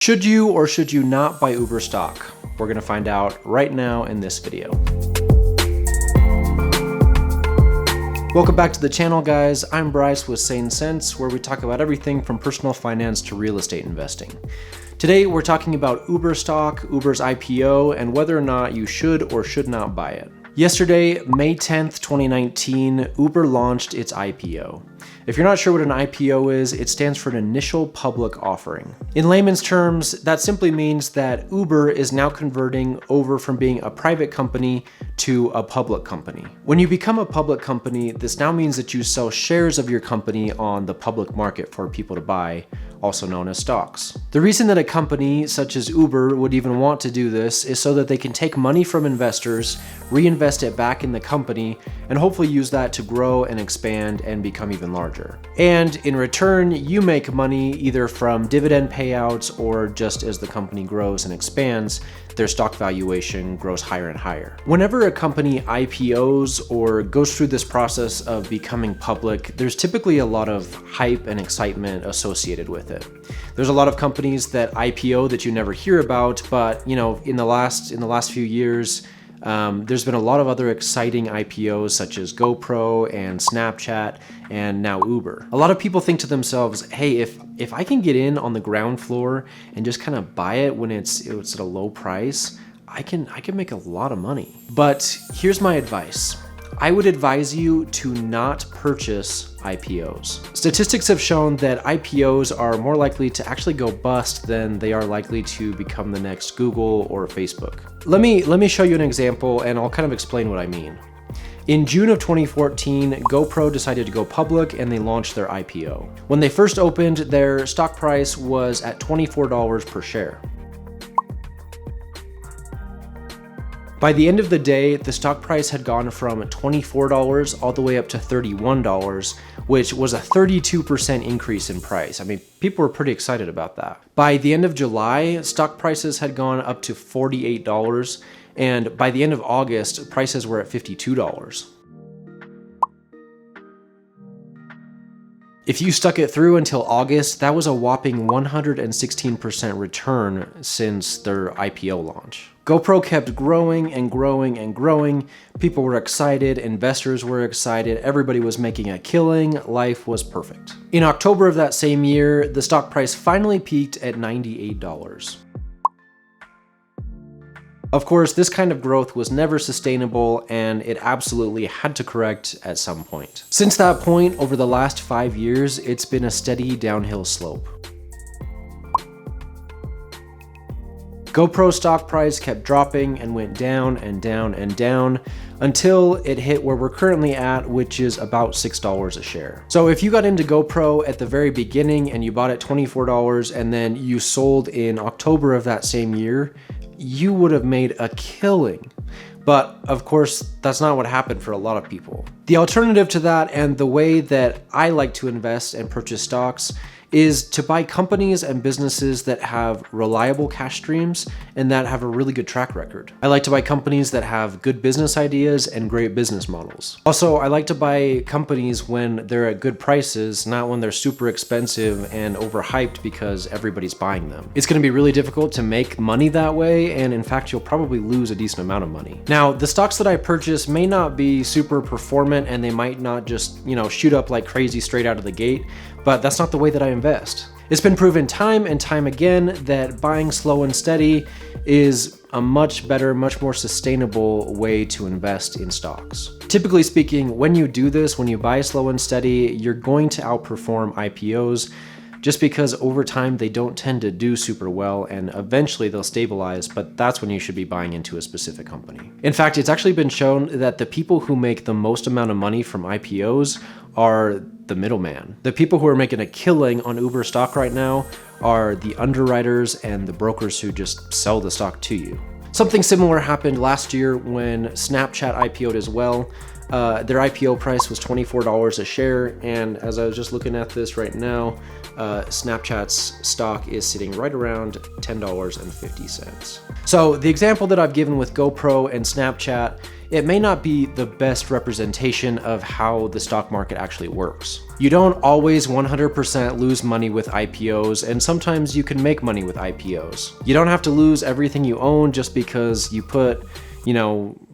Should you or should you not buy Uber stock? We're going to find out right now in this video. Welcome back to the channel, guys. I'm Bryce with Sane Sense, where we talk about everything from personal finance to real estate investing. Today, we're talking about Uber stock, Uber's IPO, and whether or not you should or should not buy it. Yesterday, May 10th, 2019, Uber launched its IPO. If you're not sure what an IPO is, it stands for an initial public offering. In layman's terms, that simply means that Uber is now converting over from being a private company to a public company. When you become a public company, this now means that you sell shares of your company on the public market for people to buy, also known as stocks. The reason that a company such as Uber would even want to do this is so that they can take money from investors, reinvest it back in the company, and hopefully use that to grow and expand and become even larger. And in return, you make money either from dividend payouts or just as the company grows and expands, their stock valuation grows higher and higher. Whenever a company IPOs or goes through this process of becoming public, there's typically a lot of hype and excitement associated with it. There's a lot of companies that IPO that you never hear about, but in the last few years, there's been a lot of other exciting IPOs such as GoPro and Snapchat and now Uber. A lot of people think to themselves, hey, if I can get in on the ground floor and just kind of buy it when it's at a low price, I can make a lot of money. But here's my advice. I would advise you to not purchase IPOs. Statistics have shown that IPOs are more likely to actually go bust than they are likely to become the next Google or Facebook. Let me show you an example and I'll kind of explain what I mean. In June of 2014, GoPro decided to go public and they launched their IPO. When they first opened, their stock price was at $24 per share. By the end of the day, the stock price had gone from $24 all the way up to $31, which was a 32% increase in price. I mean, people were pretty excited about that. By the end of July, stock prices had gone up to $48, and by the end of August, prices were at $52. If you stuck it through until August, that was a whopping 116% return since their IPO launch. GoPro kept growing and growing and growing. People were excited, investors were excited, everybody was making a killing, life was perfect. In October of that same year, the stock price finally peaked at $98. Of course, this kind of growth was never sustainable and it absolutely had to correct at some point. Since that point, over the last 5 years, it's been a steady downhill slope. GoPro stock price kept dropping and went down and down and down until it hit where we're currently at, which is about $6 a share. So if you got into GoPro at the very beginning and you bought at $24 and then you sold in October of that same year, you would have made a killing. But of course, that's not what happened for a lot of people. The alternative to that, and the way that I like to invest and purchase stocks, is to buy companies and businesses that have reliable cash streams and that have a really good track record. I like to buy companies that have good business ideas and great business models. Also, I like to buy companies when they're at good prices, not when they're super expensive and overhyped because everybody's buying them. It's going to be really difficult to make money that way, and in fact, you'll probably lose a decent amount of money. Now, the stocks that I purchase may not be super performant and they might not just, shoot up like crazy straight out of the gate, but that's not the way that I invest. It's been proven time and time again that buying slow and steady is a much better, much more sustainable way to invest in stocks. Typically speaking, when you do this, when you buy slow and steady, you're going to outperform IPOs just because over time they don't tend to do super well and eventually they'll stabilize, but that's when you should be buying into a specific company. In fact, it's actually been shown that the people who make the most amount of money from IPOs are the middleman. The people who are making a killing on Uber stock right now are the underwriters and the brokers who just sell the stock to you. Something similar happened last year when Snapchat IPO'd as well. Their IPO price was $24 a share, and as I was just looking at this right now, Snapchat's stock is sitting right around $10.50. So the example that I've given with GoPro and Snapchat, it may not be the best representation of how the stock market actually works. You don't always 100% lose money with IPOs, and sometimes you can make money with IPOs. You don't have to lose everything you own just because you put,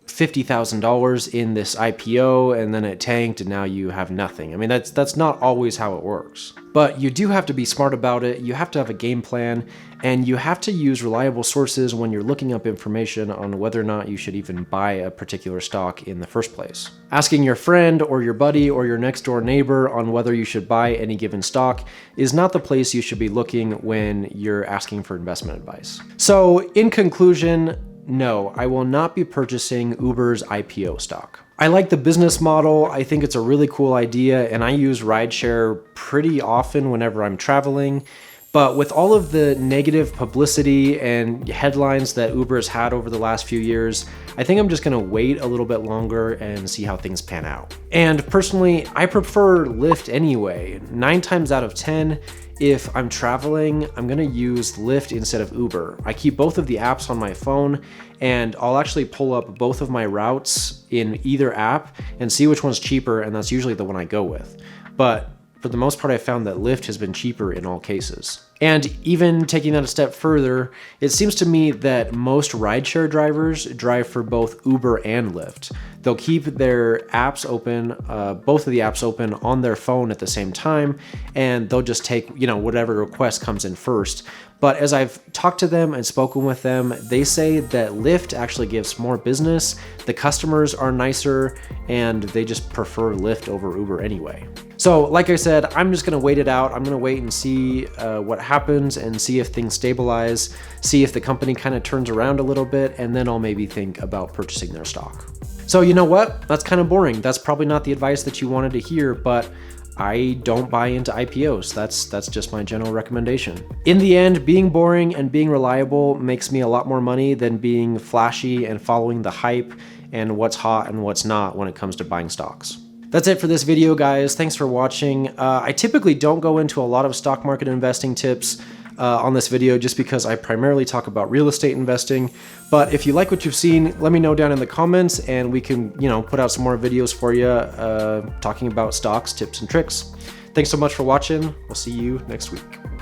$50,000 in this IPO and then it tanked and now you have nothing. I mean, that's not always how it works. But you do have to be smart about it, you have to have a game plan, and you have to use reliable sources when you're looking up information on whether or not you should even buy a particular stock in the first place. Asking your friend or your buddy or your next door neighbor on whether you should buy any given stock is not the place you should be looking when you're asking for investment advice. So in conclusion, no, I will not be purchasing Uber's IPO stock. I like the business model, I think it's a really cool idea, and I use rideshare pretty often whenever I'm traveling. But with all of the negative publicity and headlines that Uber has had over the last few years, I think I'm just gonna wait a little bit longer and see how things pan out. And personally, I prefer Lyft anyway. 9 times out of 10, if I'm traveling, I'm gonna use Lyft instead of Uber. I keep both of the apps on my phone, and I'll actually pull up both of my routes in either app and see which one's cheaper, and that's usually the one I go with. But for the most part, I found that Lyft has been cheaper in all cases. And even taking that a step further, it seems to me that most rideshare drivers drive for both Uber and Lyft. They'll keep their apps open, both of the apps open on their phone at the same time, and they'll just take, whatever request comes in first. But as I've talked to them and spoken with them, they say that Lyft actually gives more business, the customers are nicer, and they just prefer Lyft over Uber anyway. So like I said, I'm just gonna wait it out. I'm gonna wait and see what happens and see if things stabilize, see if the company kind of turns around a little bit, and then I'll maybe think about purchasing their stock. So you know what? That's kind of boring. That's probably not the advice that you wanted to hear, but I don't buy into IPOs. That's just my general recommendation. In the end, being boring and being reliable makes me a lot more money than being flashy and following the hype and what's hot and what's not when it comes to buying stocks. That's it for this video, guys. Thanks for watching. I typically don't go into a lot of stock market investing tips on this video just because I primarily talk about real estate investing. But if you like what you've seen, let me know down in the comments and we can, put out some more videos for you talking about stocks, tips, and tricks. Thanks so much for watching. We'll see you next week.